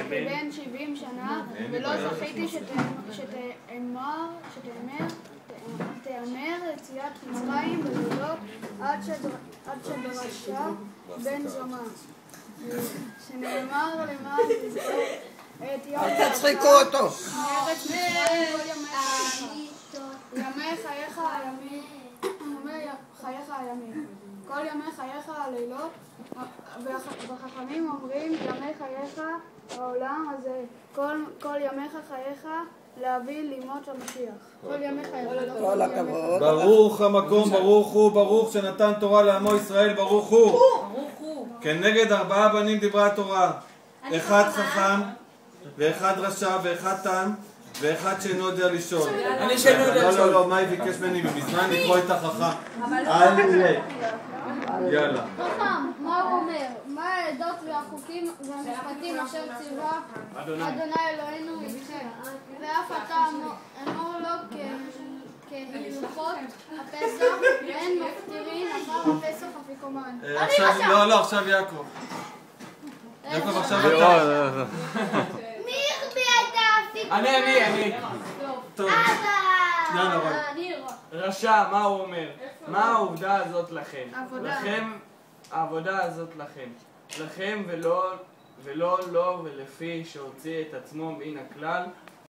כבן 70 שנה, ולא זכיתי שתאמר יציאת מצרים בלילות עד שדרשה בן זמא. שנאמר למען תזכור את יום אל תצחיקו אותו. מארץ מצרים כל ימי חייך הימים, כל ימי חייך הלילות, והחכמים אומרים ימי חייך העולם הזה, כל ימיך חייך להביא לימות המשיח. כל ימי חייך. כל הכבוד. ברוך המקום, ברוך הוא, ברוך שנתן תורה לעמו ישראל, ברוך הוא. כנגד 4 בנים דיברה התורה, אחד חכם ואחד רשע ואחד תם ואחד שאינו יודע לשאול. אני שאינו יודע לשאול. לא, מאי ביקש ממני מזמן לקרוא את החכם. יאללה. חכם, מה הוא אומר? מה העדות והחוקים והמשפטים אשר ציווה אדוני אלוהינו איתכם? ואף אתה אמור לו כהלכות הפסח, אין מפטירין אחר הפסח אפיקומן. לא, עכשיו יעקב. יעקב עכשיו אתה. מי החביא את האפיקומן? אני. טוב. רשע, מה הוא אומר? מה העובדה הזאת לכם? העבודה הזאת לכם. לכם ולא לו ולפי שהוציא את עצמו מן הכלל